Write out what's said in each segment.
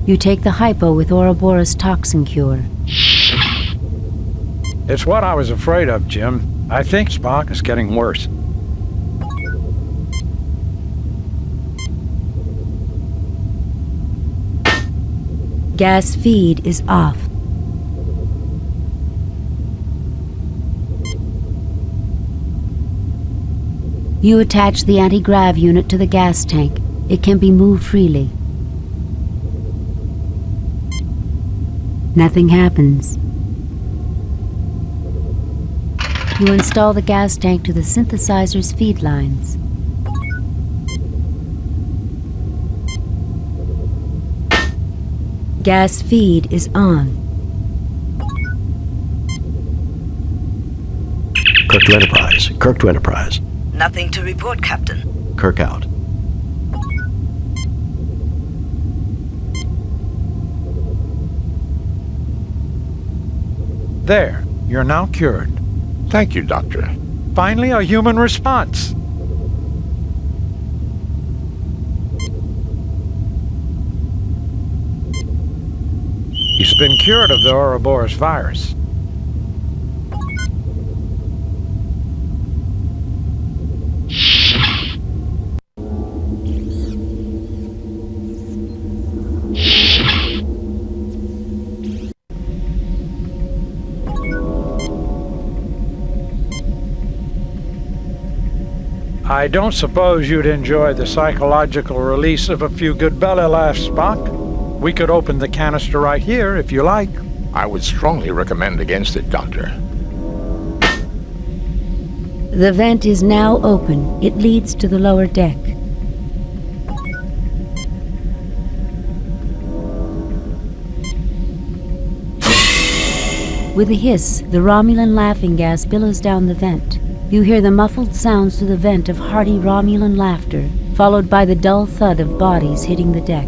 You take the hypo with Ouroboros toxin cure. It's what I was afraid of, Jim. I think Spock is getting worse. Gas feed is off. You attach the anti-grav unit to the gas tank. It can be moved freely. Nothing happens. You install the gas tank to the synthesizer's feed lines. Gas feed is on. Kirk to Enterprise. Kirk to Enterprise. Nothing to report, Captain. Kirk out. There, you're now cured. Thank you, Doctor. Finally, a human response. He's been cured of the Ouroboros virus. I don't suppose you'd enjoy the psychological release of a few good belly laughs, Spock. We could open the canister right here, if you like. I would strongly recommend against it, Doctor. The vent is now open. It leads to the lower deck. With a hiss, the Romulan laughing gas billows down the vent. You hear the muffled sounds through the vent of hearty Romulan laughter, followed by the dull thud of bodies hitting the deck.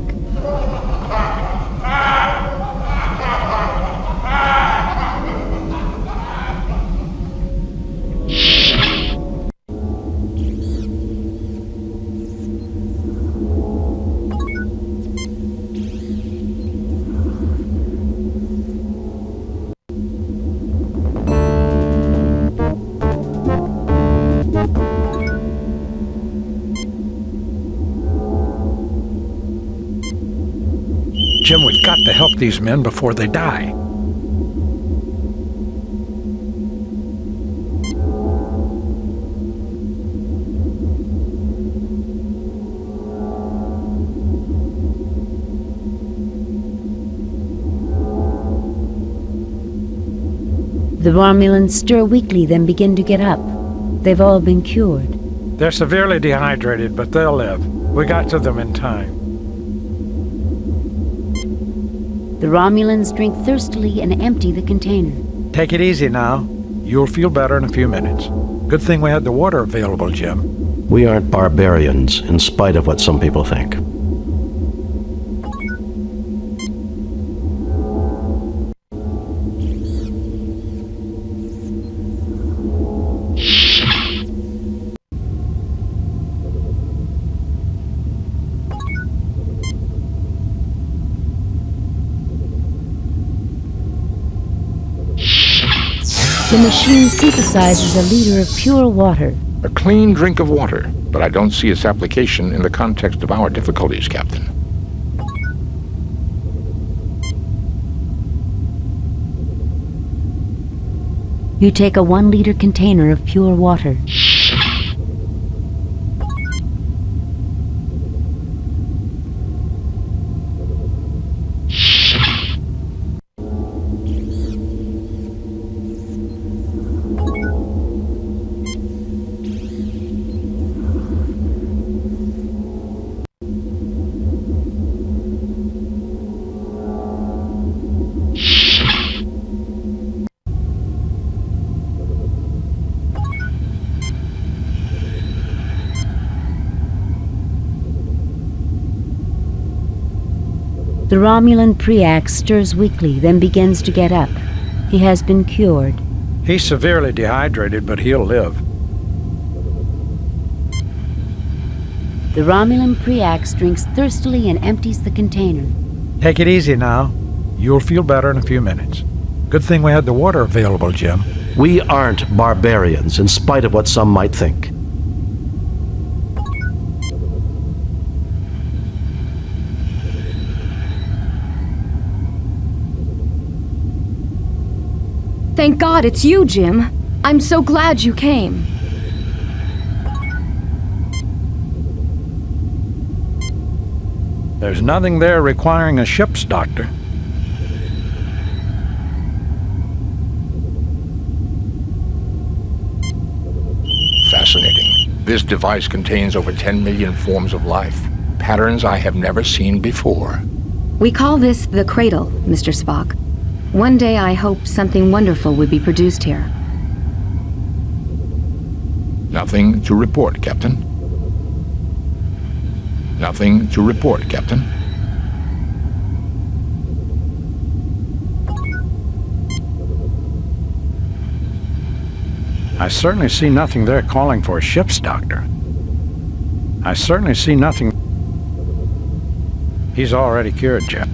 Jim, we've got to help these men before they die. The Romulans stir weakly, then begin to get up. They've all been cured. They're severely dehydrated, but they'll live. We got to them in time. The Romulans drink thirstily and empty the container. Take it easy now. You'll feel better in a few minutes. Good thing we had the water available, Jim. We aren't barbarians, in spite of what some people think. The machine synthesizes a liter of pure water. A clean drink of water, but I don't see its application in the context of our difficulties, Captain. You take a 1-liter container of pure water. The Romulan Preax stirs weakly, then begins to get up. He has been cured. He's severely dehydrated, but he'll live. The Romulan Preax drinks thirstily and empties the container. Take it easy now. You'll feel better in a few minutes. Good thing we had the water available, Jim. We aren't barbarians, in spite of what some might think. Thank God it's you, Jim. I'm so glad you came. There's nothing there requiring a ship's doctor. Fascinating. This device contains over 10 million forms of life. Patterns I have never seen before. We call this the cradle, Mr. Spock. One day I hope something wonderful would be produced here. Nothing to report, Captain. Nothing to report, Captain. I certainly see nothing there calling for a ship's doctor. I certainly see nothing. He's already cured, Jim.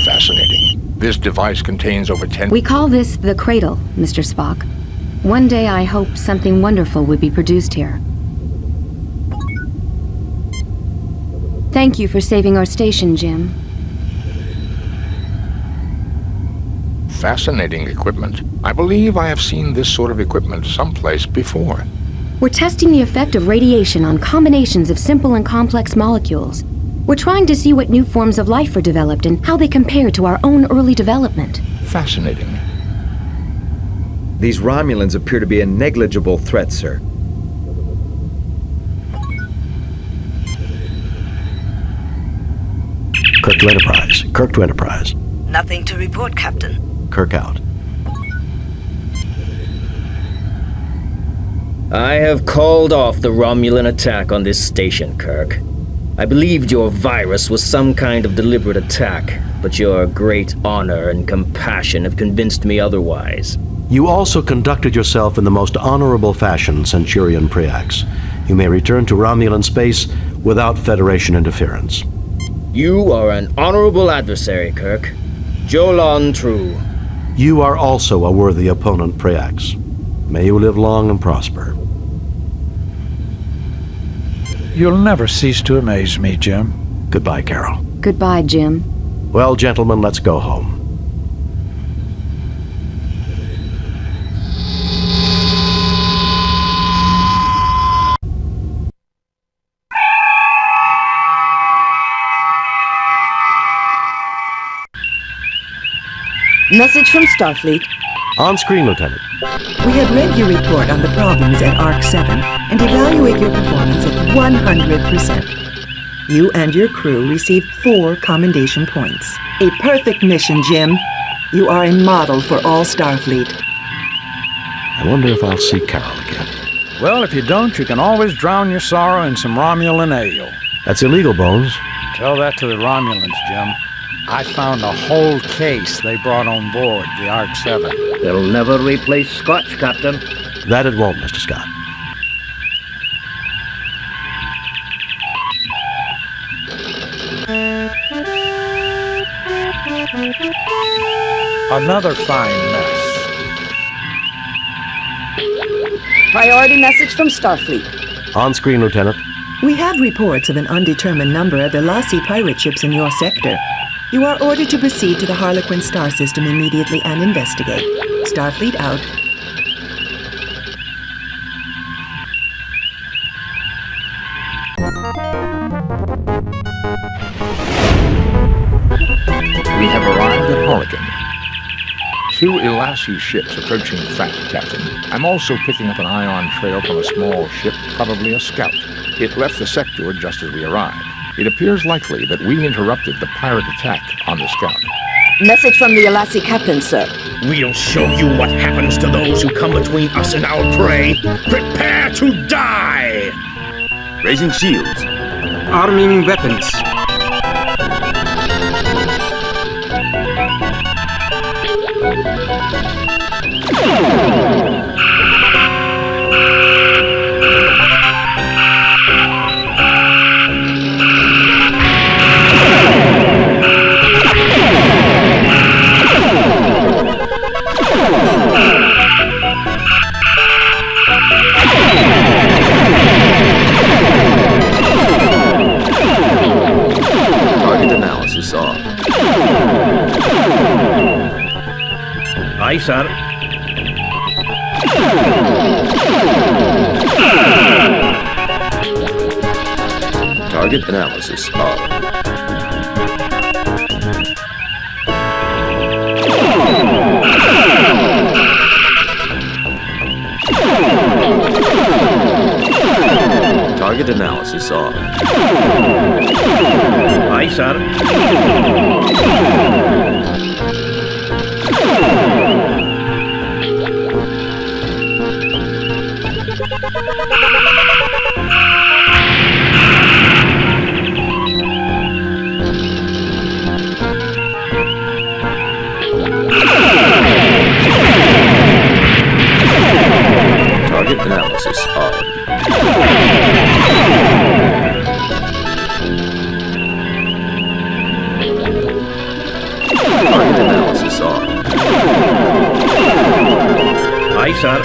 Fascinating. This device contains over 10... We call this the cradle, Mr. Spock. One day I hope something wonderful would be produced here. Thank you for saving our station, Jim. Fascinating equipment. I believe I have seen this sort of equipment someplace before. We're testing the effect of radiation on combinations of simple and complex molecules. We're trying to see what new forms of life are developed and how they compare to our own early development. Fascinating. These Romulans appear to be a negligible threat, sir. Kirk to Enterprise. Kirk to Enterprise. Nothing to report, Captain. Kirk out. I have called off the Romulan attack on this station, Kirk. I believed your virus was some kind of deliberate attack, but your great honor and compassion have convinced me otherwise. You also conducted yourself in the most honorable fashion, Centurion Preax. You may return to Romulan space without Federation interference. You are an honorable adversary, Kirk. Jolon true. You are also a worthy opponent, Preax. May you live long and prosper. You'll never cease to amaze me, Jim. Goodbye, Carol. Goodbye, Jim. Well, gentlemen, let's go home. Message from Starfleet. On screen, Lieutenant. We have read your report on the problems at Arc 7 and evaluate your performance at 100%. You and your crew received 4 commendation points. A perfect mission, Jim. You are a model for all Starfleet. I wonder if I'll see Carol again. Well, if you don't, you can always drown your sorrow in some Romulan ale. That's illegal, Bones. Tell that to the Romulans, Jim. I found a whole case they brought on board the Arc 7. They'll never replace Scotch, Captain. That it won't, Mr. Scott. Another fine mess. Priority message from Starfleet. On screen, Lieutenant. We have reports of an undetermined number of Elasi pirate ships in your sector. You are ordered to proceed to the Harlequin star system immediately and investigate. Starfleet out. We have arrived at Harlequin. 2 Elasi ships approaching fast, Captain. I'm also picking up an ion trail from a small ship, probably a scout. It left the sector just as we arrived. It appears likely that we interrupted the pirate attack on the scout. Message from the Elasi captain, sir. We'll show you what happens to those who come between us and our prey. Prepare to die! Raising shields. Arming weapons. Aye, sir. Target analysis on. Target analysis on. Aye, sir. Target analysis on. Target analysis on. Aye, sir.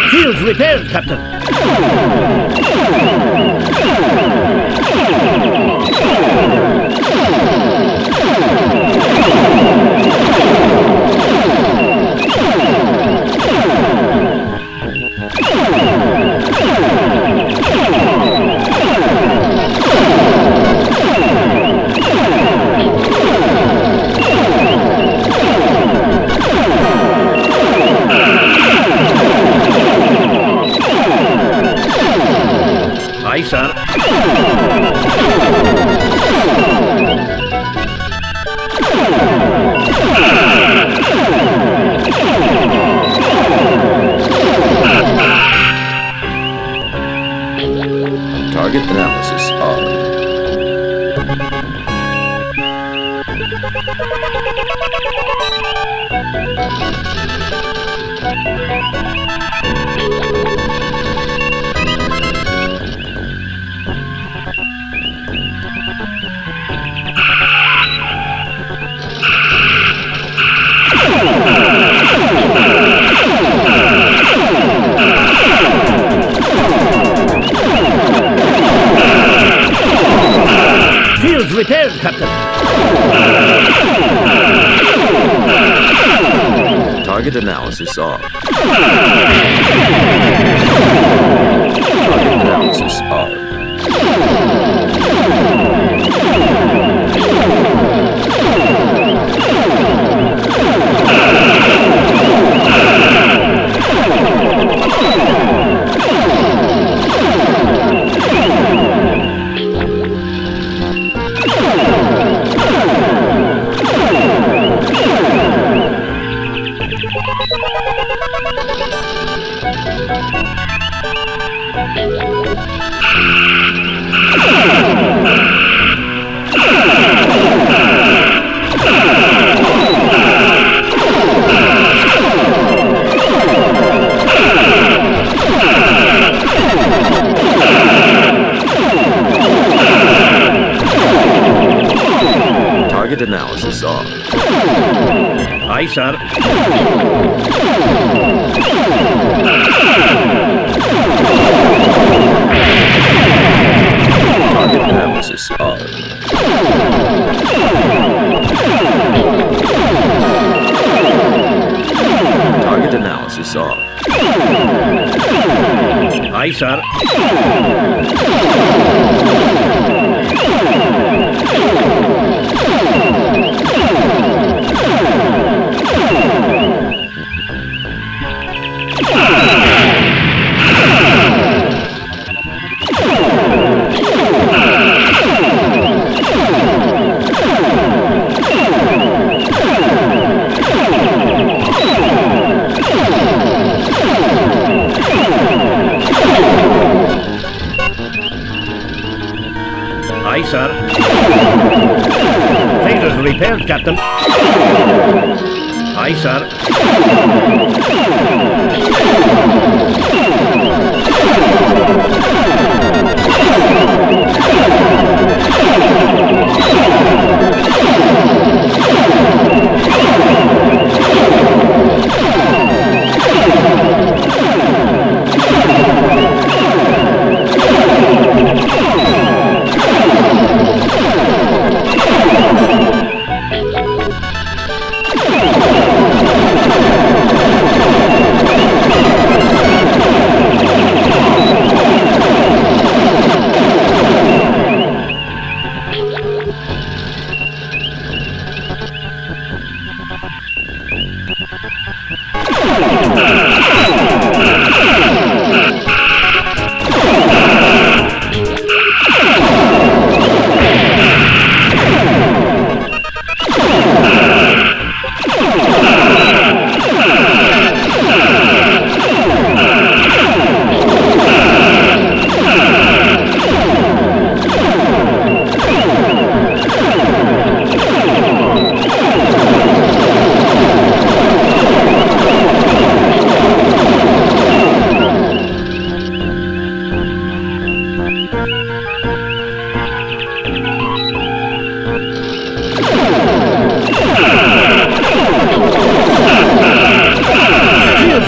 Shields repaired, Captain. Aye, sir. Target analysis on. Shields repaired, Captain. Target analysis on. Target analysis on. Target analysis on. Aye, sir. Target analysis on. Target analysis on. Aye, sir. repaired, Captain. Aye, sir.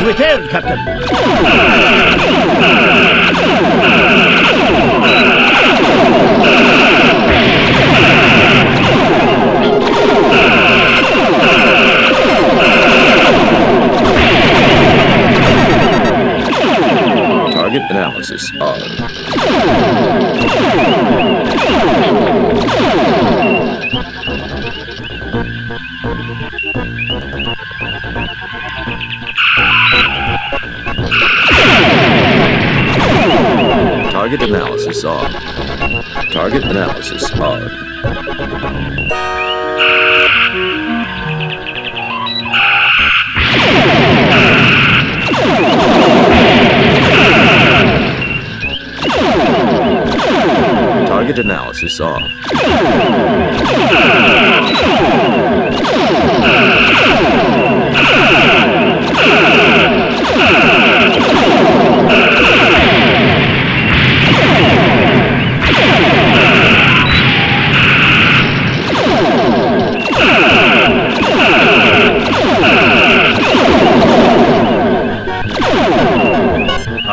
Repaired, Captain. Target analysis on. Target analysis on. Target analysis on. Target analysis off.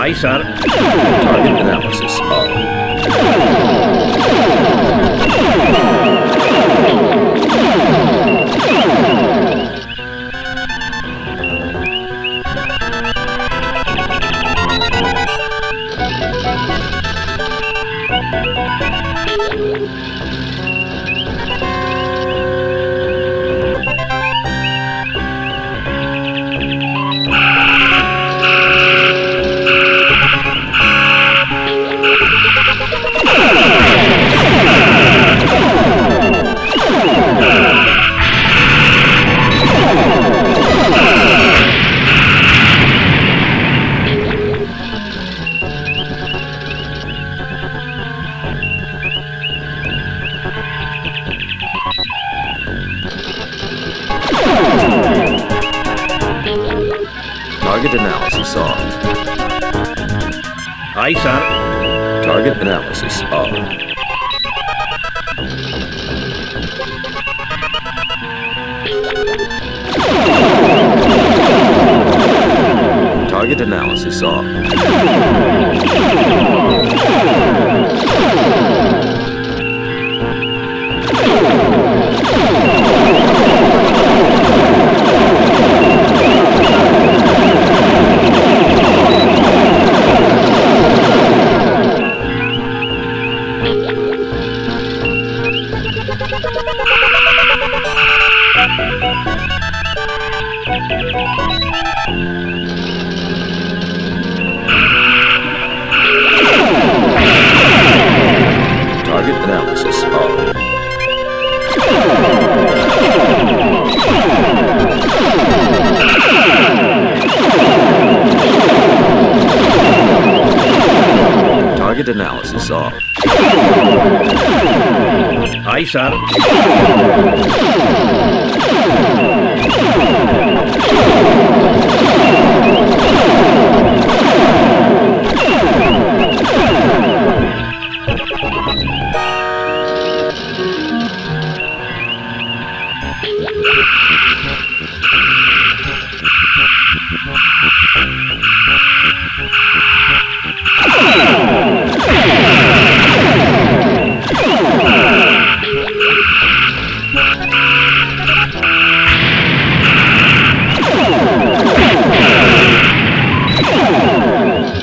Aye, sir. Target analysis on. Target analysis off. Aye, sir. Target analysis off. Target analysis off. Target analysis off. Target analysis off. Aye, sir.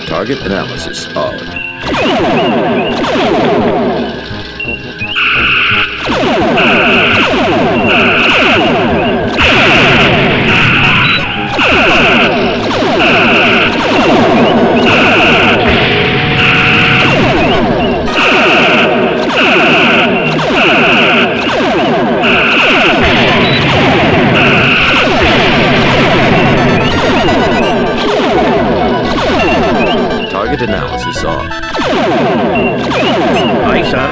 Target analysis of. Target analysis off. Aye, sir.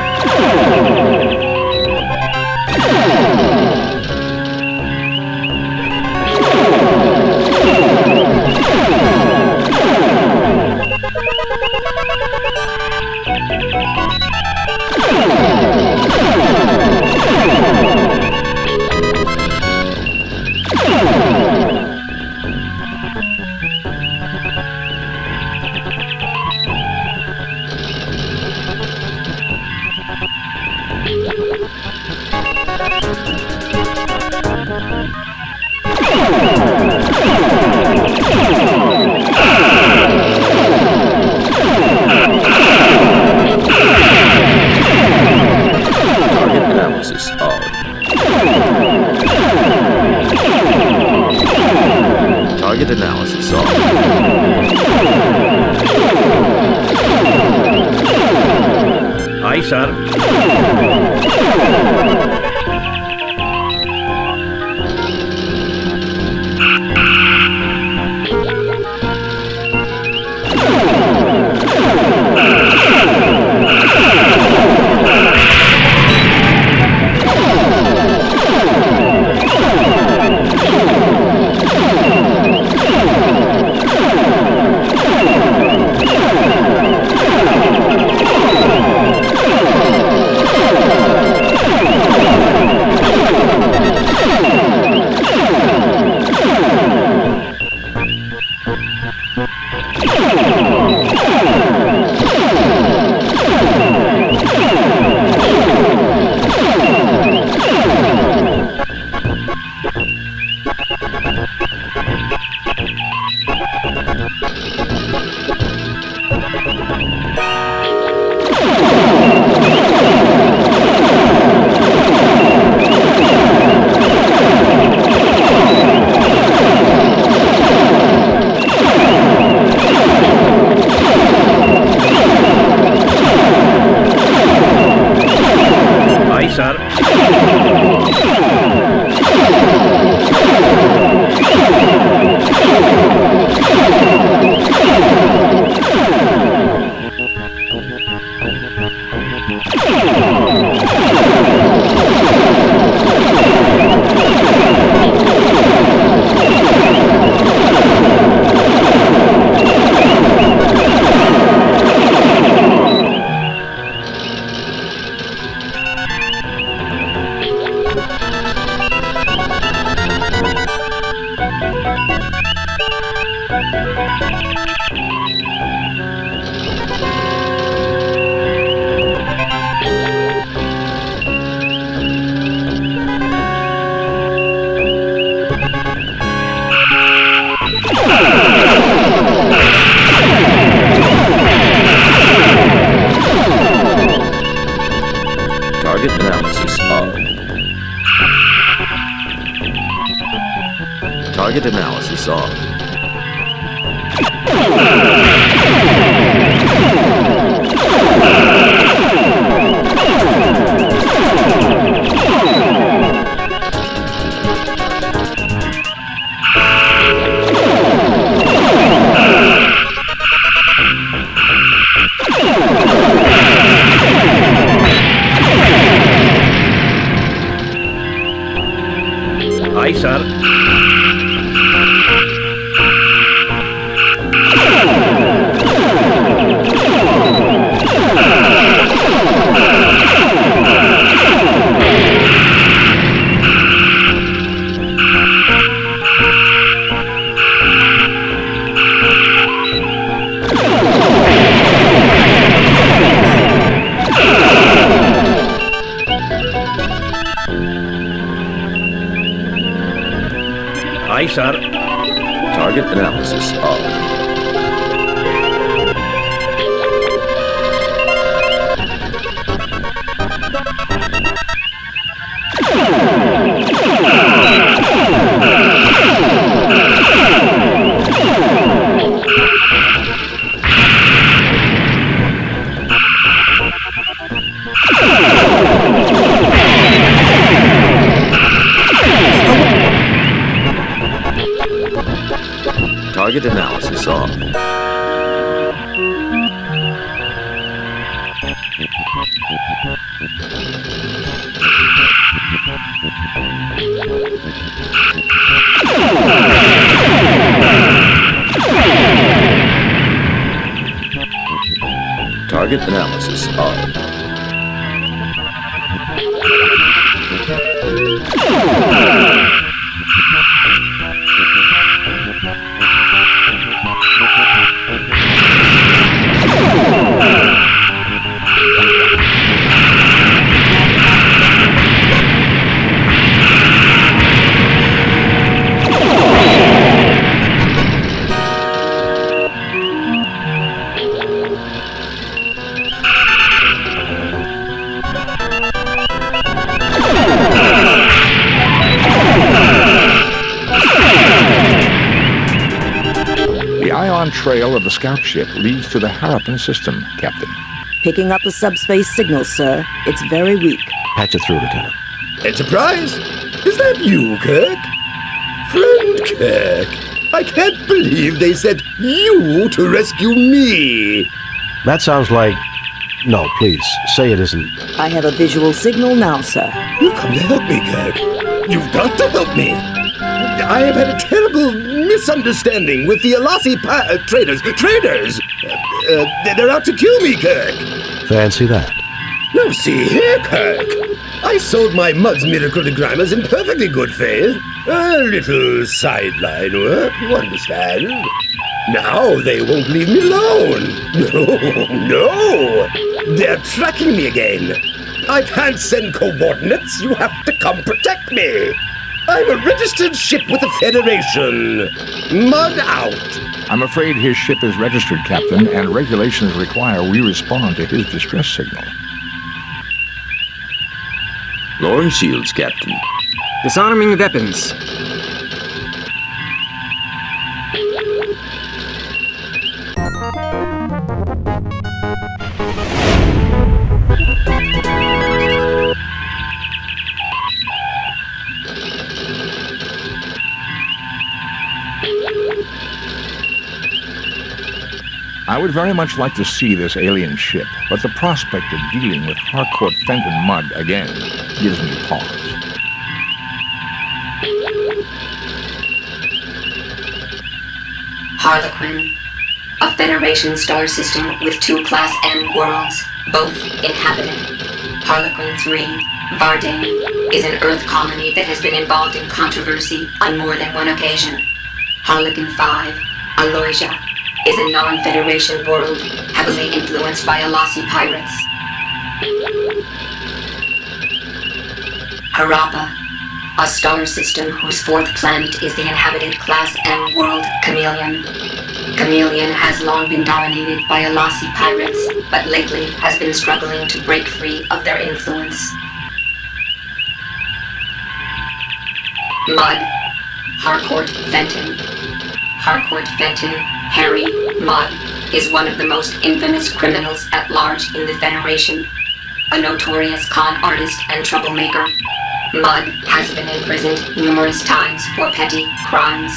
Target analysis of. Target analysis of. Aye, sir. Aye, sir. Target analysis of. Target analysis of. Aye, sir. Target analysis of. Target analysis off. Target analysis off. Trail of the scout ship leads to the Harappan system, Captain. Picking up a subspace signal, sir. It's very weak. Patch it through, Lieutenant. Enterprise? Is that you, Kirk? Friend Kirk, I can't believe they sent you to rescue me. That sounds like... No, please, say it isn't. I have a visual signal now, sir. You've come to help me, Kirk. You've got to help me. I have had a terrible misunderstanding with the Alasi traders. Traders! They're out to kill me, Kirk. Fancy that. No, see here, Kirk. I sold my Mud's miracle-grammars in perfectly good faith. A little sideline work, you understand. Now they won't leave me alone. No. They're tracking me again. I can't send coordinates. You have to come protect me. I'm a registered ship with the Federation. Mud out. I'm afraid his ship is registered, Captain, and regulations require we respond to his distress signal. Lowering shields, Captain. Disarming weapons. I would very much like to see this alien ship, but the prospect of dealing with Harcourt Fenton Mudd again gives me pause. Harlequin, a Federation star system with 2 Class M worlds, both inhabited. Harlequin 3, Vardane, is an Earth colony that has been involved in controversy on more than one occasion. Harlequin 5, Aloysia, is a non-Federation world heavily influenced by Alasi pirates. Harappa, a star system whose 4th planet is the inhabited Class M world Chameleon. Chameleon has long been dominated by Alasi pirates, but lately has been struggling to break free of their influence. Mudd, Harcourt Fenton. Harcourt Fenton, Harry Mudd, is one of the most infamous criminals at large in the Federation. A notorious con artist and troublemaker, Mudd has been imprisoned numerous times for petty crimes.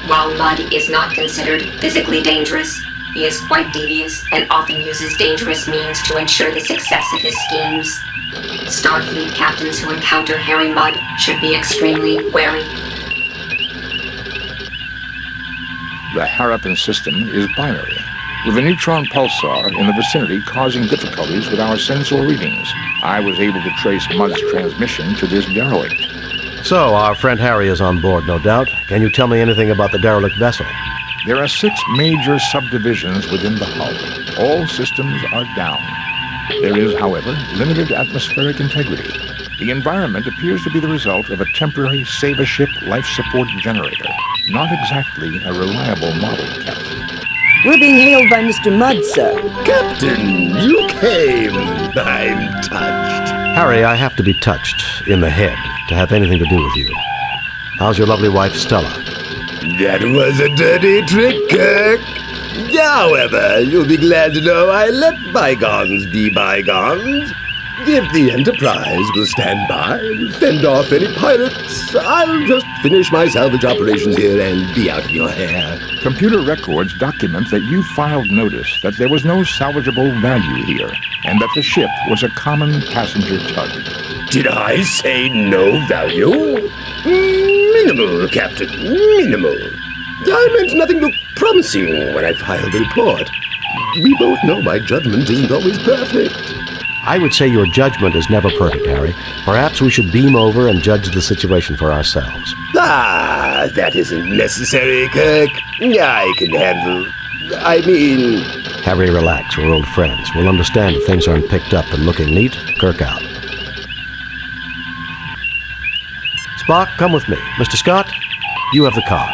While Mudd is not considered physically dangerous, he is quite devious and often uses dangerous means to ensure the success of his schemes. Starfleet captains who encounter Harry Mudd should be extremely wary. The Harappan system is binary, with a neutron pulsar in the vicinity causing difficulties with our sensor readings. I was able to trace Mudd's transmission to this derelict. So, our friend Harry is on board, no doubt. Can you tell me anything about the derelict vessel? There are 6 major subdivisions within the hull. All systems are down. There is, however, limited atmospheric integrity. The environment appears to be the result of a temporary save-a-ship life support generator. Not exactly a reliable model, Captain. We're being hailed by Mr. Mudd, sir. Captain, you came. I'm touched. Harry, I have to be touched in the head to have anything to do with you. How's your lovely wife, Stella? That was a dirty trick, Kirk. However, you'll be glad to know I let bygones be bygones. If the Enterprise will stand by and fend off any pirates, I'll just finish my salvage operations here and be out of your hair. Computer records document that you filed notice that there was no salvageable value here, and that the ship was a common passenger tug. Did I say no value? Minimal, Captain, minimal. I meant nothing but promising when I filed the report. We both know my judgment isn't always perfect. I would say your judgment is never perfect, Harry. Perhaps we should beam over and judge the situation for ourselves. Ah, that isn't necessary, Kirk. I can handle... Harry, relax. We're old friends. We'll understand if things aren't picked up and looking neat. Kirk out. Spock, come with me. Mr. Scott, you have the car.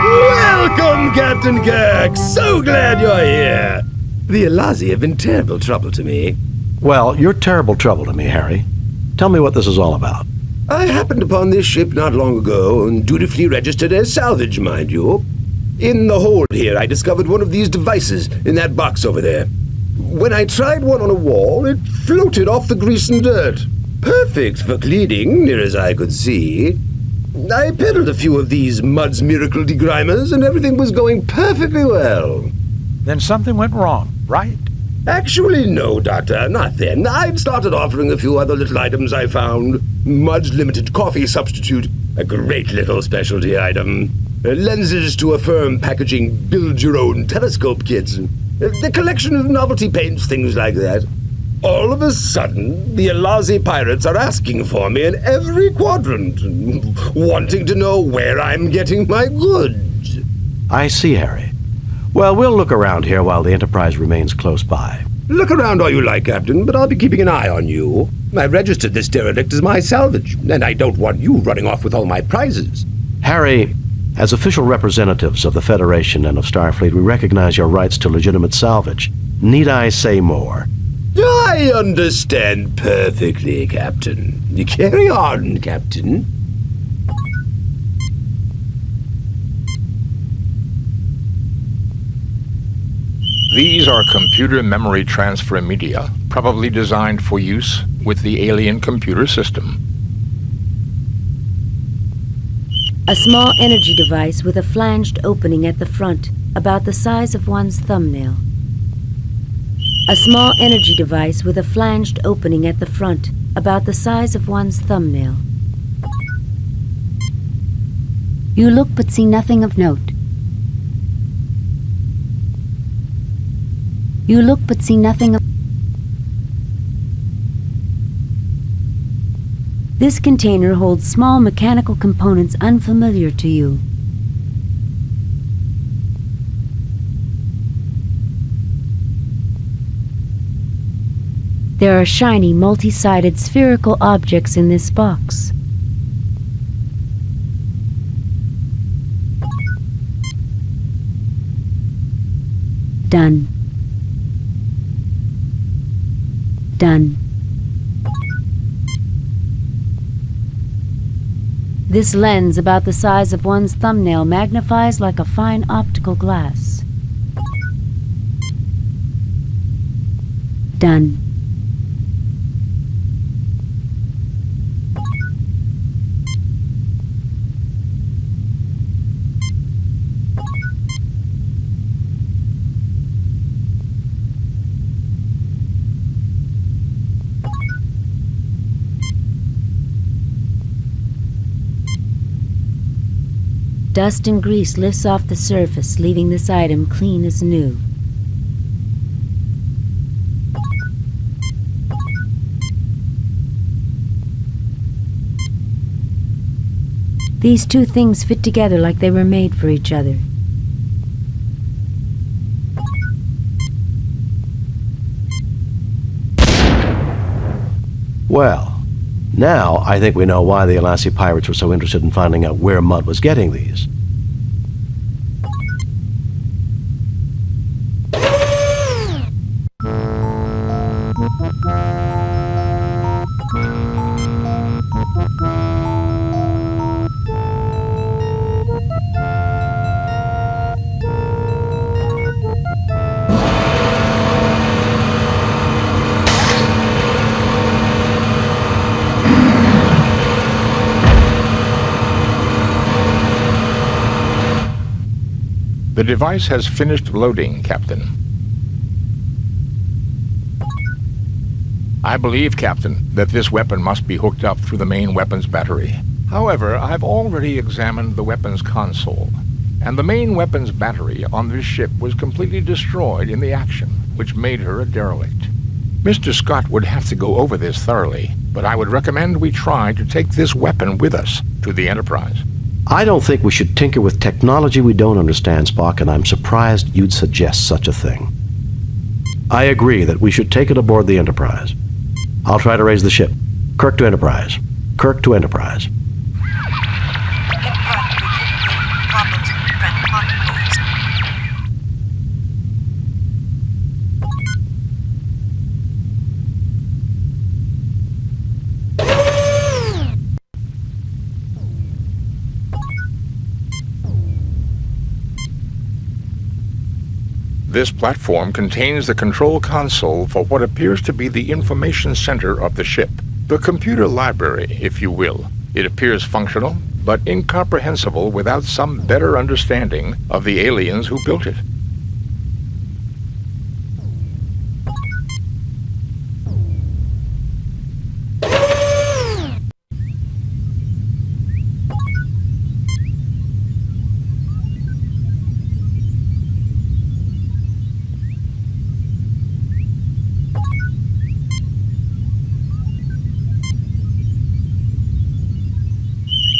Welcome, Captain Kirk. So glad you're here. The Elazi have been terrible trouble to me. Well, you're terrible trouble to me, Harry. Tell me what this is all about. I happened upon this ship not long ago and dutifully registered as salvage, mind you. In the hold here, I discovered one of these devices in that box over there. When I tried one on a wall, it floated off the grease and dirt. Perfect for cleaning, near as I could see. I peddled a few of these Mudd's Miracle Degrimers, and everything was going perfectly well. Then something went wrong, right? Actually, no, Doctor, not then. I'd started offering a few other little items I found. Mudd's Limited Coffee Substitute, a great little specialty item. Lenses to affirm packaging build-your-own telescope kits. The collection of novelty paints, things like that. All of a sudden, the Elazi pirates are asking for me in every quadrant, wanting to know where I'm getting my goods. I see, Harry. Well, we'll look around here while the Enterprise remains close by. Look around all you like, Captain, but I'll be keeping an eye on you. I've registered this derelict as my salvage, and I don't want you running off with all my prizes. Harry, as official representatives of the Federation and of Starfleet, we recognize your rights to legitimate salvage. Need I say more? I understand perfectly, Captain. Carry on, Captain. These are computer memory transfer media, probably designed for use with the alien computer system. A small energy device with a flanged opening at the front, about the size of one's thumbnail. A small energy device with a flanged opening at the front, about the size of one's thumbnail. You look but see nothing of note. You look but see nothing of... This container holds small mechanical components unfamiliar to you. There are shiny, multi-sided spherical objects in this box. Done. Done. This lens, about the size of one's thumbnail, magnifies like a fine optical glass. Done. Dust and grease lifts off the surface, leaving this item clean as new. These two things fit together like they were made for each other. Well, now I think we know why the Alassi pirates were so interested in finding out where Mudd was getting these. The device has finished loading, Captain. I believe, Captain, that this weapon must be hooked up through the main weapons battery. However, I've already examined the weapons console, and the main weapons battery on this ship was completely destroyed in the action, which made her a derelict. Mr. Scott would have to go over this thoroughly, but I would recommend we try to take this weapon with us to the Enterprise. I don't think we should tinker with technology we don't understand, Spock, and I'm surprised you'd suggest such a thing. I agree that we should take it aboard the Enterprise. I'll try to raise the ship. Kirk to Enterprise. Kirk to Enterprise. This platform contains the control console for what appears to be the information center of the ship. The computer library, if you will. It appears functional, but incomprehensible without some better understanding of the aliens who built it.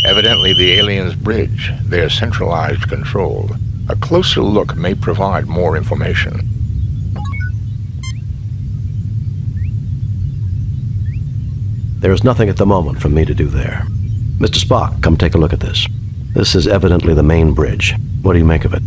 Evidently the aliens' bridge, their centralized control. A closer look may provide more information. There's nothing at the moment for me to do there. Mr. Spock, come take a look at this. This is evidently the main bridge. What do you make of it?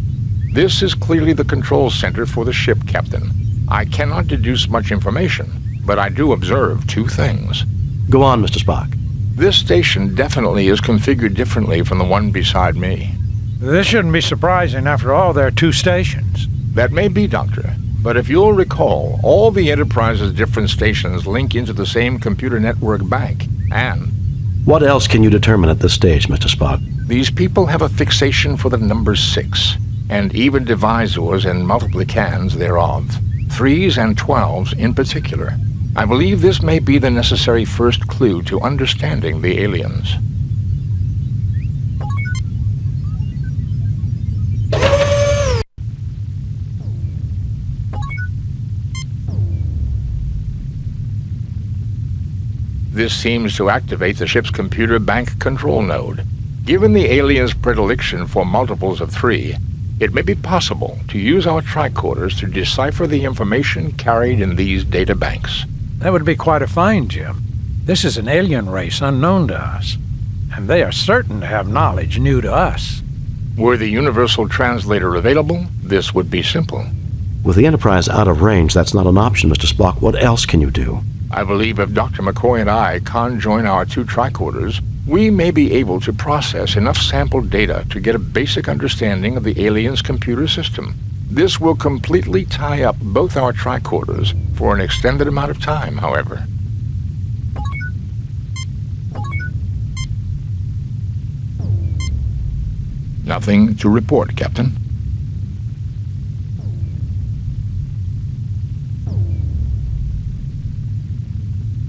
This is clearly the control center for the ship, Captain. I cannot deduce much information, but I do observe two things. Go on, Mr. Spock. This station definitely is configured differently from the one beside me. This shouldn't be surprising. After all, there are two stations. That may be, Doctor. But if you'll recall, all the Enterprise's different stations link into the same computer network bank, and... What else can you determine at this stage, Mr. Spock? These people have a fixation for the number 6, and even divisors and multiplicans thereof. 3s and 12s in particular. I believe this may be the necessary first clue to understanding the aliens. This seems to activate the ship's computer bank control node. Given the aliens' predilection for multiples of 3, it may be possible to use our tricorders to decipher the information carried in these data banks. That would be quite a find, Jim. This is an alien race unknown to us, and they are certain to have knowledge new to us. Were the universal translator available, this would be simple. With the Enterprise out of range, that's not an option, Mr. Spock. What else can you do? I believe if Dr. McCoy and I conjoin our two tricorders, we may be able to process enough sample data to get a basic understanding of the aliens' computer system. This will completely tie up both our tricorders for an extended amount of time, however. Nothing to report, Captain.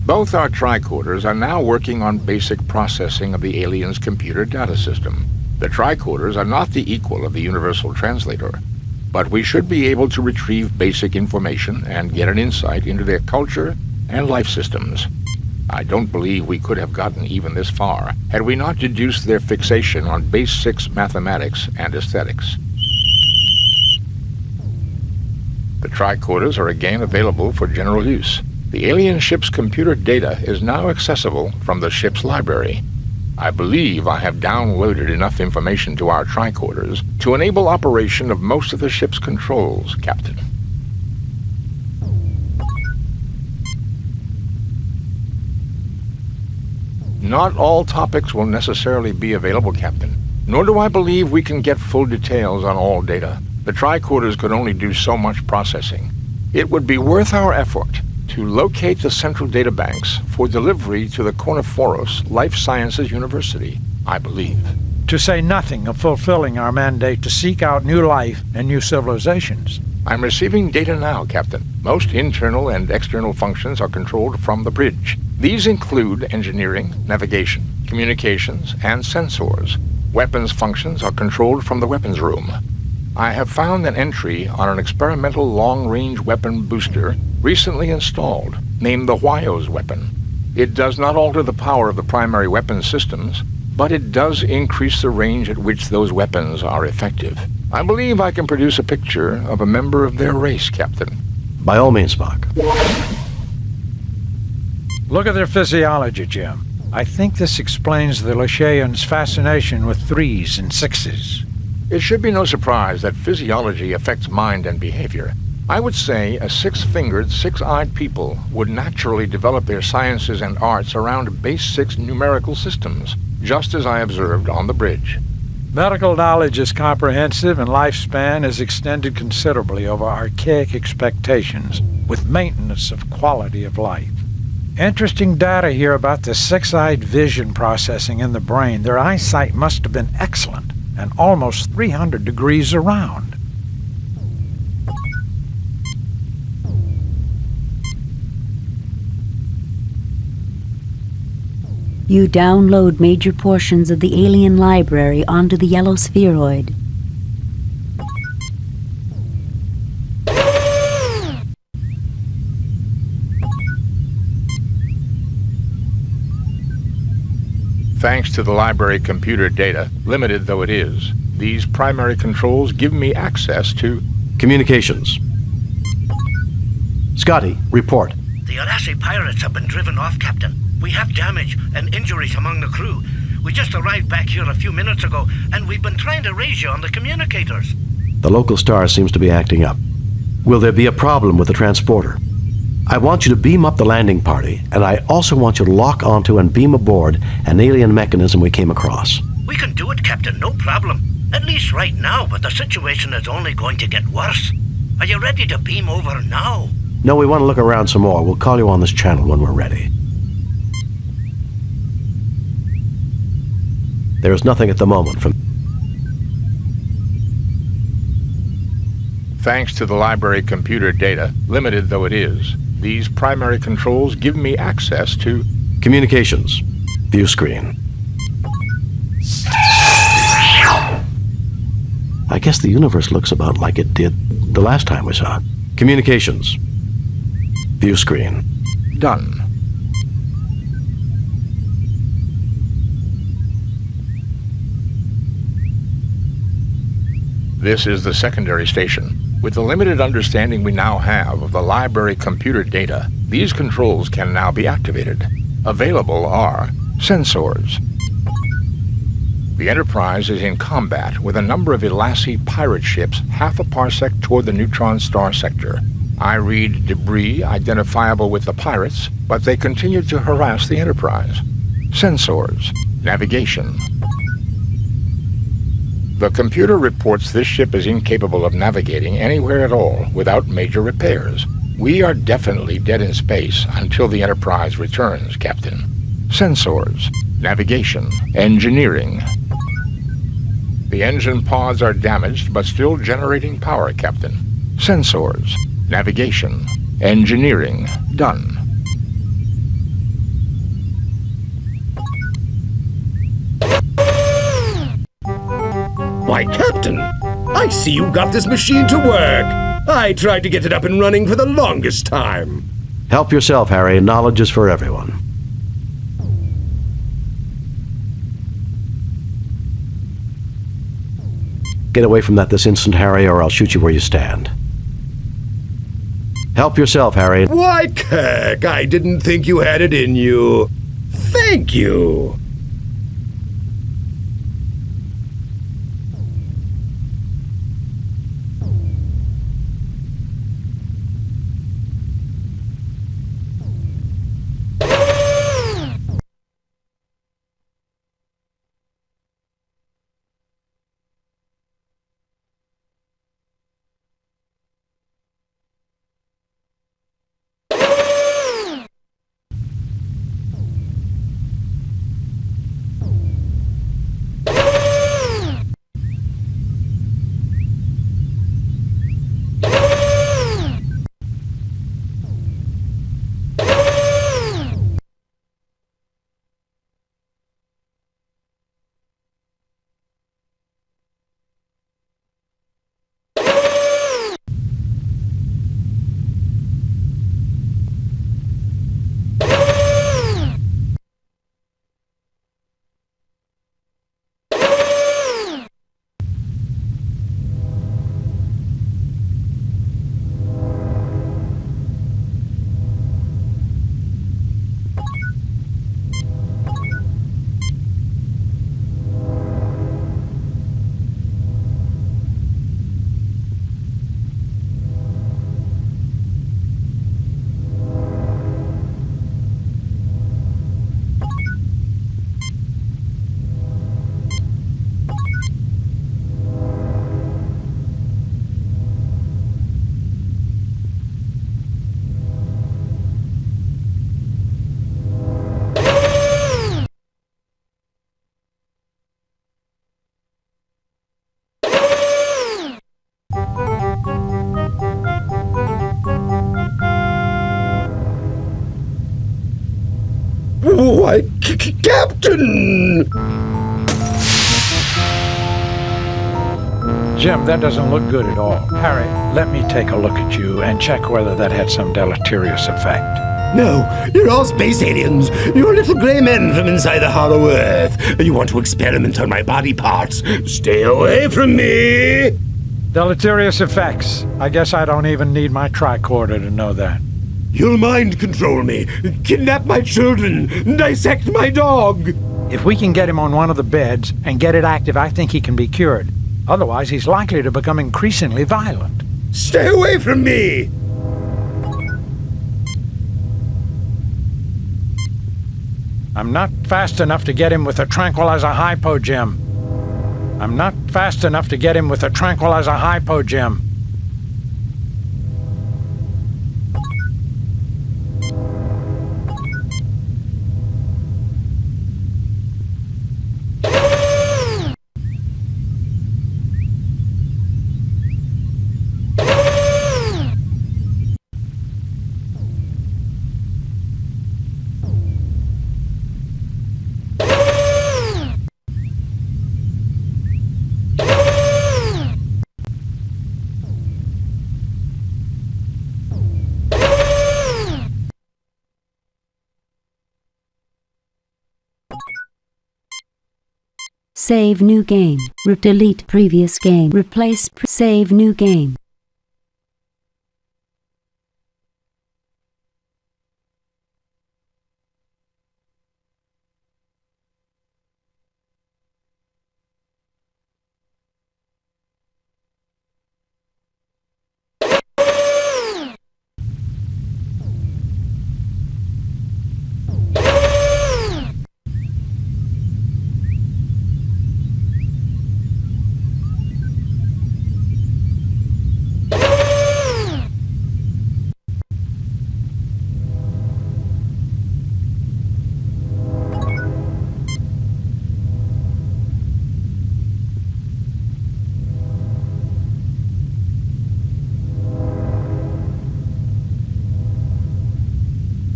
Both our tricorders are now working on basic processing of the aliens' computer data system. The tricorders are not the equal of the universal translator, but we should be able to retrieve basic information and get an insight into their culture and life systems. I don't believe we could have gotten even this far had we not deduced their fixation on base 6 mathematics and aesthetics. The tricorders are again available for general use. The alien ship's computer data is now accessible from the ship's library. I believe I have downloaded enough information to our tricorders to enable operation of most of the ship's controls, Captain. Not all topics will necessarily be available, Captain, nor do I believe we can get full details on all data. The tricorders could only do so much processing. It would be worth our effort to locate the central databanks for delivery to the Corniforos Life Sciences University, I believe. To say nothing of fulfilling our mandate to seek out new life and new civilizations. I'm receiving data now, Captain. Most internal and external functions are controlled from the bridge. These include engineering, navigation, communications, and sensors. Weapons functions are controlled from the weapons room. I have found an entry on an experimental long-range weapon booster recently installed, named the Wyo's weapon. It does not alter the power of the primary weapon systems, but it does increase the range at which those weapons are effective. I believe I can produce a picture of a member of their race, Captain. By all means, Spock. Look at their physiology, Jim. I think this explains the Lashaeans' fascination with 3s and 6s. It should be no surprise that physiology affects mind and behavior. I would say a 6-fingered, 6-eyed people would naturally develop their sciences and arts around base 6 numerical systems, just as I observed on the bridge. Medical knowledge is comprehensive and lifespan is extended considerably over archaic expectations, with maintenance of quality of life. Interesting data here about the 6-eyed vision processing in the brain. Their eyesight must have been excellent and almost 300 degrees around. You download major portions of the alien library onto the yellow spheroid. Thanks to the library computer data, limited though it is, these primary controls give me access to communications. Scotty, report. The Arashi pirates have been driven off, Captain. We have damage and injuries among the crew. We just arrived back here a few minutes ago, and we've been trying to raise you on the communicators. The local star seems to be acting up. Will there be a problem with the transporter? I want you to beam up the landing party, and I also want you to lock onto and beam aboard an alien mechanism we came across. We can do it, Captain, no problem. At least right now, but the situation is only going to get worse. Are you ready to beam over now? No, we want to look around some more. We'll call you on this channel when we're ready. There is nothing at the moment from... Thanks to the library computer data, limited though it is, these primary controls give me access to communications. View screen. I guess the universe looks about like it did the last time we saw it. Communications. View screen. Done. This is the secondary station. With the limited understanding we now have of the library computer data, these controls can now be activated. Available are sensors. The Enterprise is in combat with a number of Ilassi pirate ships half a parsec toward the neutron star sector. I read debris identifiable with the pirates, but they continue to harass the Enterprise. Sensors. Navigation. The computer reports this ship is incapable of navigating anywhere at all without major repairs. We are definitely dead in space until the Enterprise returns, Captain. Sensors. Navigation. Engineering. The engine pods are damaged but still generating power, Captain. Sensors. Navigation. Engineering. Done. Why, Captain, I see you got this machine to work. I tried to get it up and running for the longest time. Help yourself, Harry. Knowledge is for everyone. Get away from that this instant, Harry, or I'll shoot you where you stand. Help yourself, Harry. Why, Kirk, I didn't think you had it in you. Thank you. Why, Captain! Jim, that doesn't look good at all. Harry, let me take a look at you and check whether that had some deleterious effect. No, you're all space aliens. You're little gray men from inside the hollow Earth. You want to experiment on my body parts. Stay away from me! Deleterious effects. I guess I don't even need my tricorder to know that. You'll mind control me, kidnap my children, dissect my dog. If we can get him on one of the beds and get it active, I think he can be cured. Otherwise, he's likely to become increasingly violent. Stay away from me! I'm not fast enough to get him with a tranquilizer hypo, Jim. I'm not fast enough to get him with a tranquilizer hypo, Jim. Save new game. Delete previous game. Replace save new game.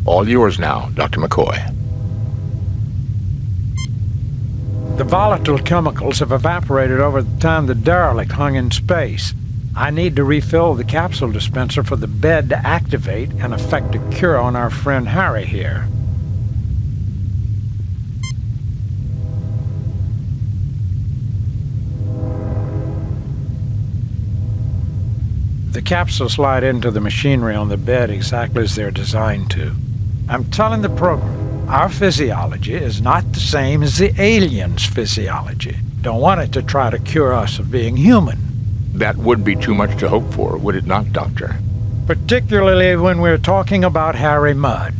All yours now, Dr. McCoy. The volatile chemicals have evaporated over the time the derelict hung in space. I need to refill the capsule dispenser for the bed to activate and effect a cure on our friend Harry here. The capsules slide into the machinery on the bed exactly as they're designed to. I'm telling the program, our physiology is not the same as the aliens' physiology. Don't want it to try to cure us of being human. That would be too much to hope for, would it not, Doctor? Particularly when we're talking about Harry Mudd.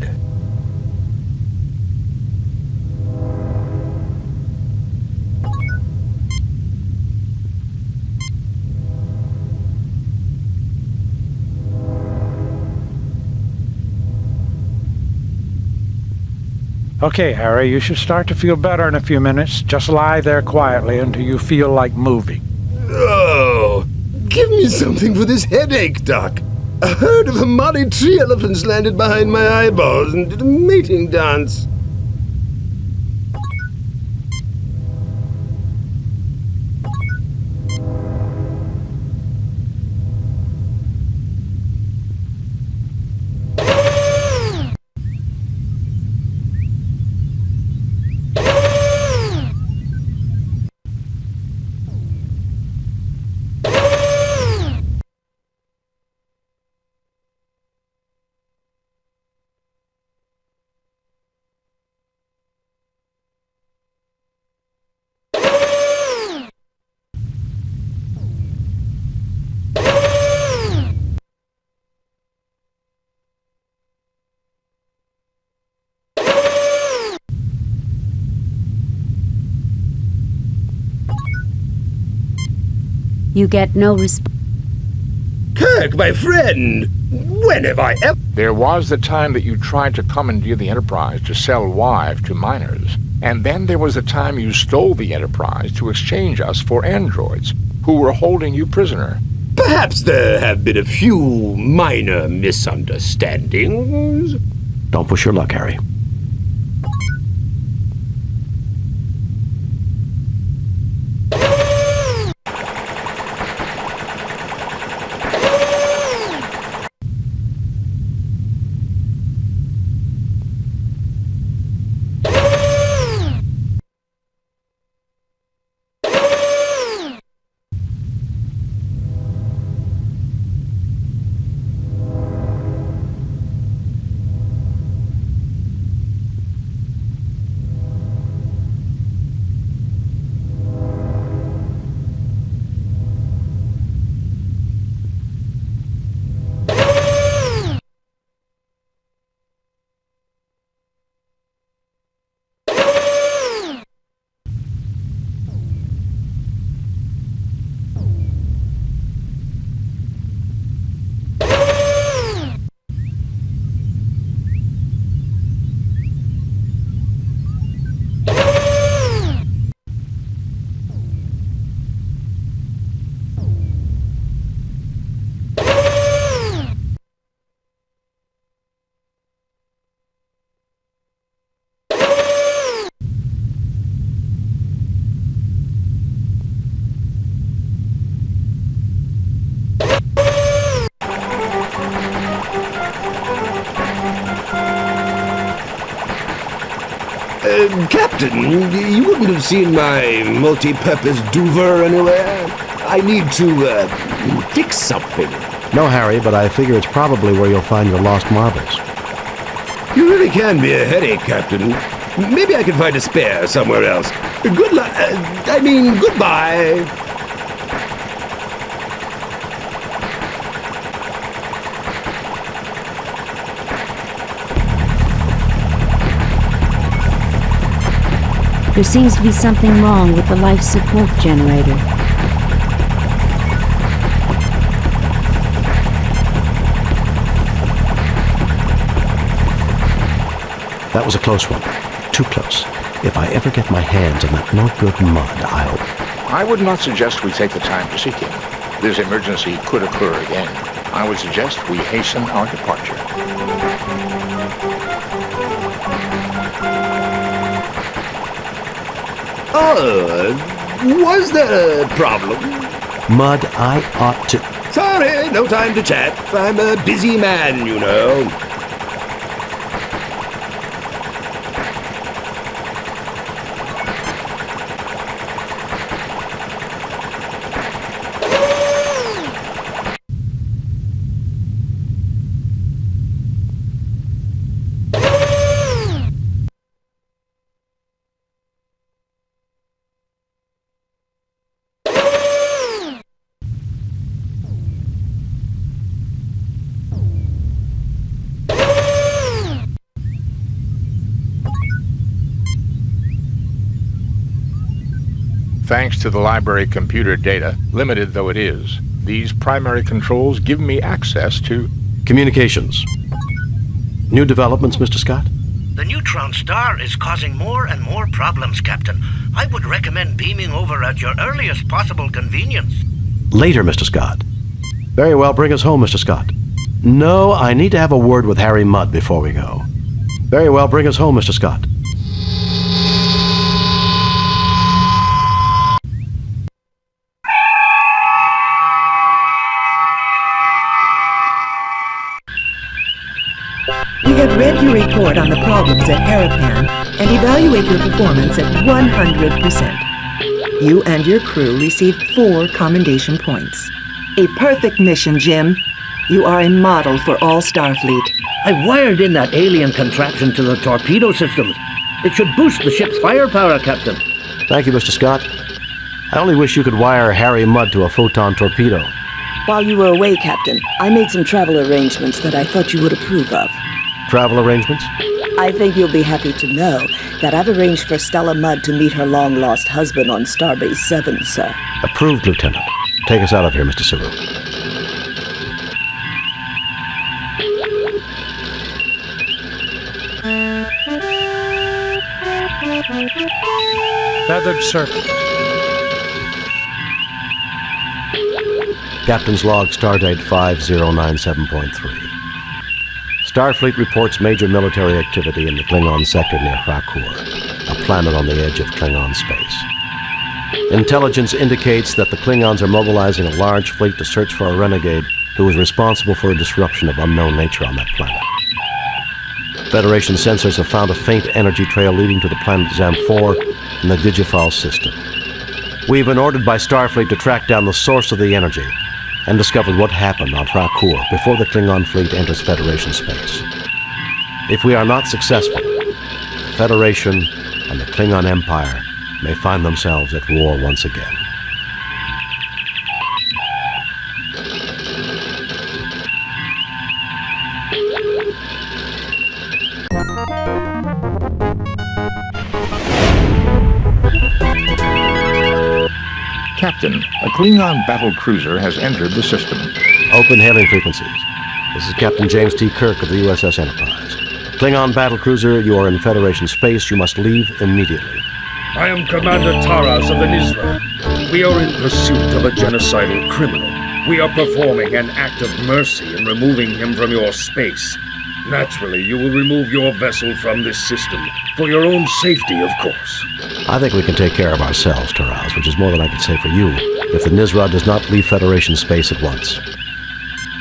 Okay, Harry, you should start to feel better in a few minutes. Just lie there quietly until you feel like moving. Oh, give me something for this headache, Doc. A herd of Amadi tree elephants landed behind my eyeballs and did a mating dance. You get no response. Kirk, my friend! When have I ever... There was the time that you tried to commandeer the Enterprise to sell Wive to miners. And then there was the time you stole the Enterprise to exchange us for androids, who were holding you prisoner. Perhaps there have been a few minor misunderstandings. Don't push your luck, Harry. Captain, you wouldn't have seen my multi-purpose duver anywhere? I need to, fix something. No, Harry, but I figure it's probably where you'll find your lost marbles. You really can be a headache, Captain. Maybe I can find a spare somewhere else. Good luck. Goodbye. There seems to be something wrong with the life support generator. That was a close one. Too close. If I ever get my hands on that no-good Mudd, I would not suggest we take the time to seek him. This emergency could occur again. I would suggest we hasten our departure. Was there a problem? Mudd, I ought to... Sorry, no time to chat. I'm a busy man, you know. Thanks to the library computer data, limited though it is, these primary controls give me access to... Communications. New developments, Mr. Scott? The neutron star is causing more and more problems, Captain. I would recommend beaming over at your earliest possible convenience. Later, Mr. Scott. Very well, bring us home, Mr. Scott. No, I need to have a word with Harry Mudd before we go. Very well, bring us home, Mr. Scott. We have read your report on the problems at Harapan and evaluate your performance at 100%. You and your crew received 4 commendation points. A perfect mission, Jim. You are a model for all Starfleet. I wired in that alien contraption to the torpedo systems. It should boost the ship's firepower, Captain. Thank you, Mr. Scott. I only wish you could wire Harry Mudd to a photon torpedo. While you were away, Captain, I made some travel arrangements that I thought you would approve of. Travel arrangements? I think you'll be happy to know that I've arranged for Stella Mudd to meet her long-lost husband on Starbase 7, sir. Approved, Lieutenant. Take us out of here, Mr. Saru. Feathered Serpent. Captain's log, stardate 5097.3. Starfleet reports major military activity in the Klingon sector near Krakur, a planet on the edge of Klingon space. Intelligence indicates that the Klingons are mobilizing a large fleet to search for a renegade who is responsible for a disruption of unknown nature on that planet. Federation sensors have found a faint energy trail leading to the planet Zam-4 in the Digifal system. We've been ordered by Starfleet to track down the source of the energy and discover what happened on Krakur before the Klingon fleet enters Federation space. If we are not successful, the Federation and the Klingon Empire may find themselves at war once again. Captain, a Klingon battle cruiser has entered the system. Open hailing frequencies. This is Captain James T. Kirk of the USS Enterprise. Klingon battle cruiser, you are in Federation space. You must leave immediately. I am Commander Taras of the Nizra. We are in pursuit of a genocidal criminal. We are performing an act of mercy in removing him from your space. Naturally, you will remove your vessel from this system, for your own safety, of course. I think we can take care of ourselves, Taraz, which is more than I can say for you, if the Nizra does not leave Federation space at once.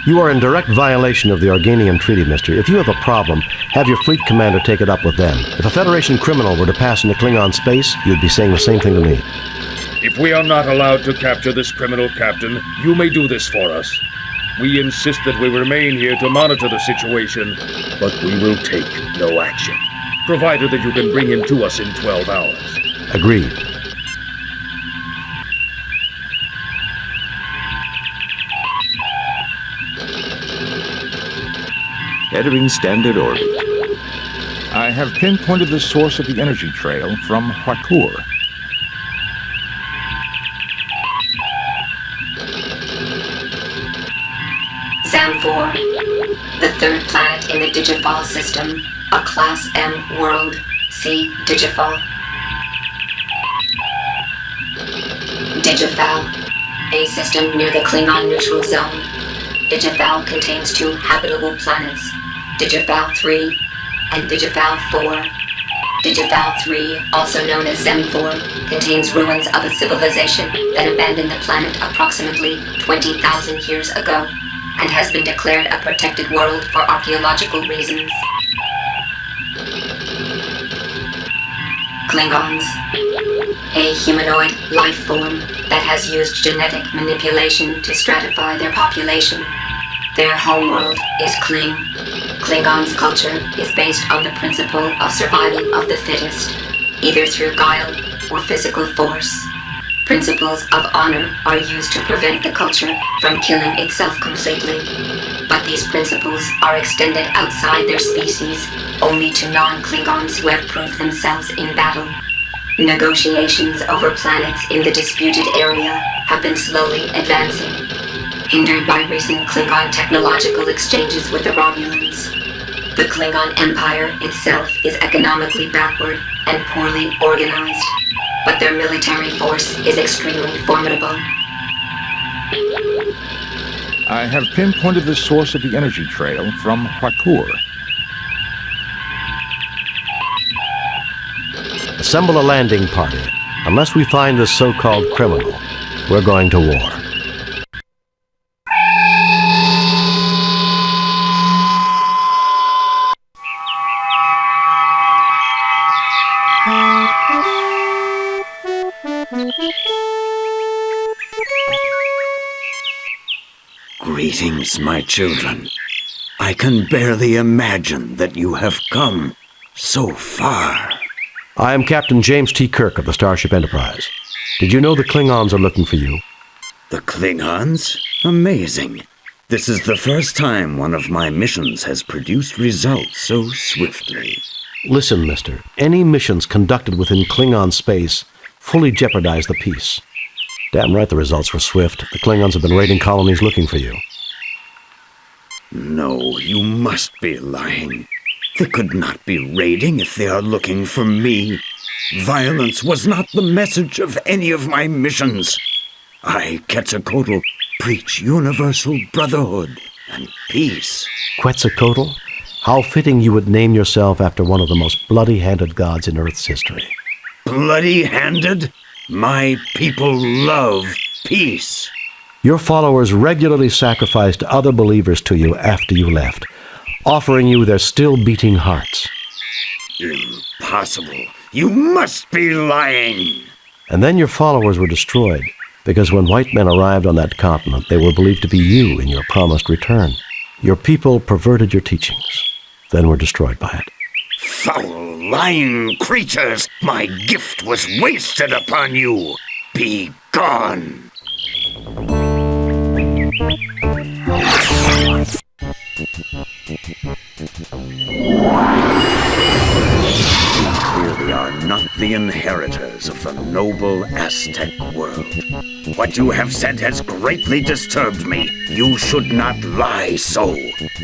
You are in direct violation of the Organian Treaty, mister. If you have a problem, have your fleet commander take it up with them. If a Federation criminal were to pass into Klingon space, you'd be saying the same thing to me. If we are not allowed to capture this criminal, Captain, you may do this for us. We insist that we remain here to monitor the situation, but we will take no action, provided that you can bring him to us in 12 hours. Agreed. Entering standard orbit. I have pinpointed the source of the energy trail from Krakur. Zam-4, the 3rd planet in the Digifal system, a Class M world. See Digifal. Digifal, a system near the Klingon neutral zone. Digifal contains 2 habitable planets, Digifal 3 and Digifal 4. Digifal 3, also known as Zam-4, contains ruins of a civilization that abandoned the planet approximately 20,000 years ago, and has been declared a protected world for archaeological reasons. Klingons, a humanoid life form that has used genetic manipulation to stratify their population. Their homeworld is Kling. Klingons' culture is based on the principle of survival of the fittest, either through guile or physical force. Principles of honor are used to prevent the culture from killing itself completely, but these principles are extended outside their species only to non-Klingons who have proved themselves in battle. Negotiations over planets in the disputed area have been slowly advancing, hindered by recent Klingon technological exchanges with the Romulans. The Klingon Empire itself is economically backward and poorly organized, but their military force is extremely formidable. I have pinpointed the source of the energy trail from Huakur. Assemble a landing party. Unless we find this so-called criminal, we're going to war. Greetings, my children. I can barely imagine that you have come so far. I am Captain James T. Kirk of the Starship Enterprise. Did you know the Klingons are looking for you? The Klingons? Amazing. This is the first time one of my missions has produced results so swiftly. Listen, mister. Any missions conducted within Klingon space fully jeopardize the peace. Damn right the results were swift. The Klingons have been raiding colonies looking for you. No, you must be lying. They could not be raiding if they are looking for me. Violence was not the message of any of my missions. I, Quetzalcoatl, preach universal brotherhood and peace. Quetzalcoatl? How fitting you would name yourself after one of the most bloody-handed gods in Earth's history. Bloody-handed? My people love peace. Your followers regularly sacrificed other believers to you after you left, offering you their still-beating hearts. Impossible. You must be lying. And then your followers were destroyed, because when white men arrived on that continent, they were believed to be you in your promised return. Your people perverted your teachings, then were destroyed by it. Foul, lying creatures! My gift was wasted upon you! Be gone! You clearly are not the inheritors of the noble Aztec world. What you have said has greatly disturbed me. You should not lie so.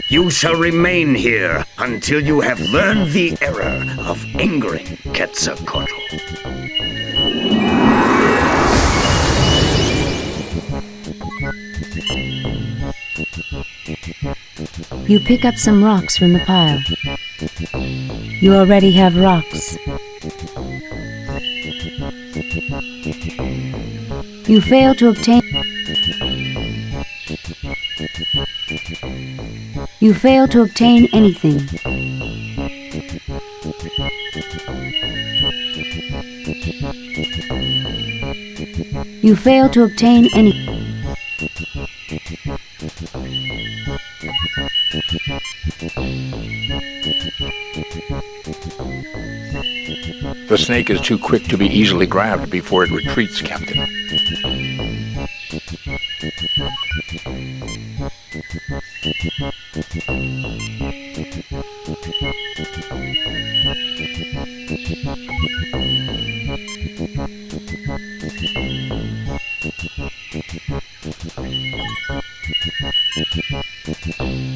You shall remain here until you have learned the error of angering Quetzalcoatl. You pick up some rocks from the pile. You already have rocks. You fail to obtain... You fail to obtain anything. You fail to obtain any... The snake is too quick to be easily grabbed before it retreats, Captain.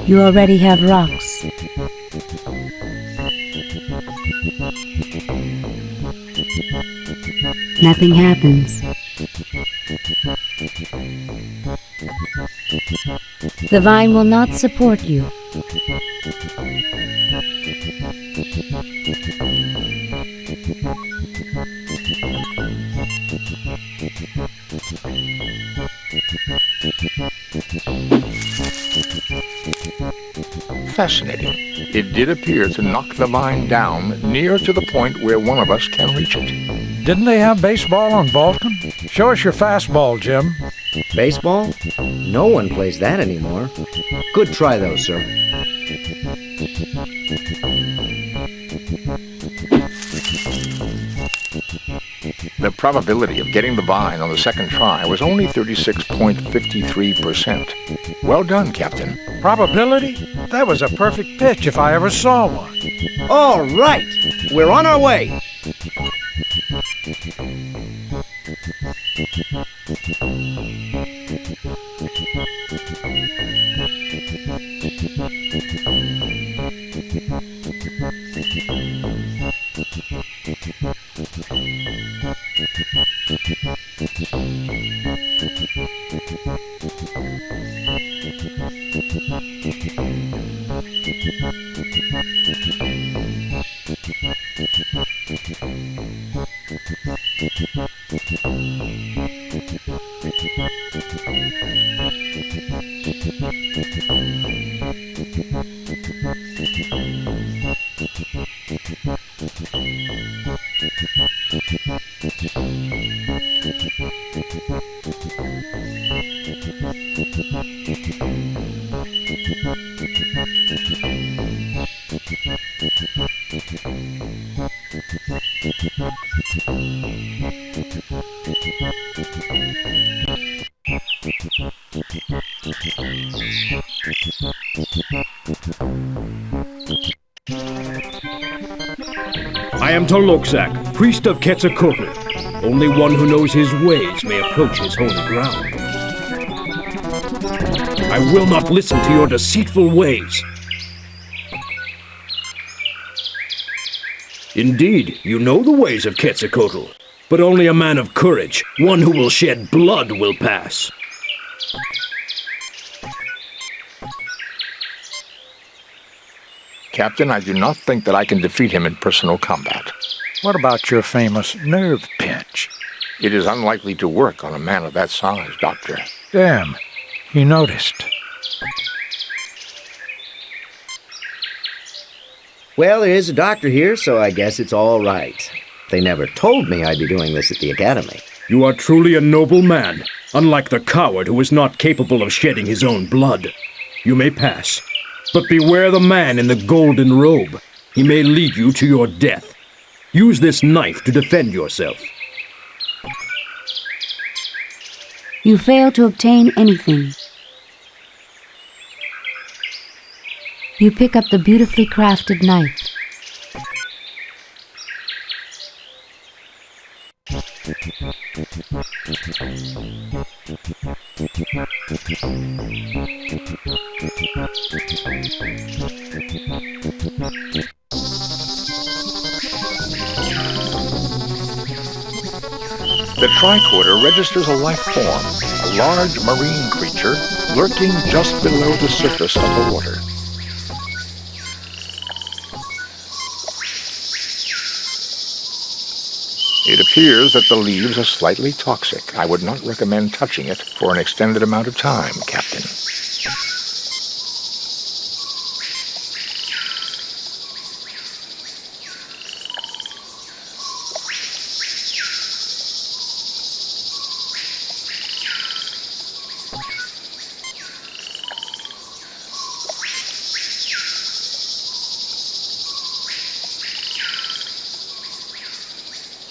You already have rocks. Nothing happens. The vine will not support you. Fascinating. It did appear to knock the mine down near to the point where one of us can reach it. Didn't they have baseball on Vulcan? Show us your fastball, Jim. Baseball? No one plays that anymore. Good try, though, sir. The probability of getting the vine on the second try was only 36.53%. Well done, Captain. Probability? That was a perfect pitch if I ever saw one. All right! We're on our way! I am Tolokzak, priest of Quetzalcoatl. Only one who knows his ways may approach his holy ground. I will not listen to your deceitful ways. Indeed, you know the ways of Quetzalcoatl, but only a man of courage, one who will shed blood, will pass. Captain, I do not think that I can defeat him in personal combat. What about your famous nerve pinch? It is unlikely to work on a man of that size, Doctor. Damn, he noticed. Well, there is a doctor here, so I guess it's all right. They never told me I'd be doing this at the Academy. You are truly a noble man, unlike the coward who is not capable of shedding his own blood. You may pass. But beware the man in the golden robe. He may lead you to your death. Use this knife to defend yourself. You fail to obtain anything. You pick up the beautifully crafted knife. The tricorder registers a life form, a large marine creature lurking just below the surface of the water. It appears that the leaves are slightly toxic. I would not recommend touching it for an extended amount of time, Captain.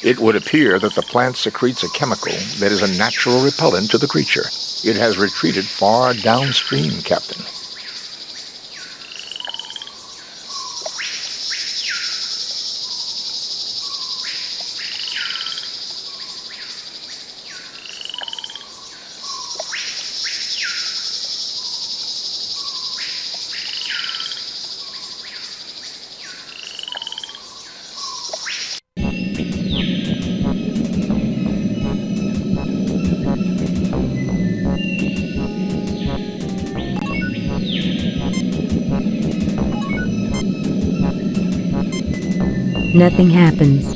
It would appear that the plant secretes a chemical that is a natural repellent to the creature. It has retreated far downstream, Captain. Nothing happens.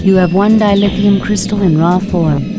You have one dilithium crystal in raw form.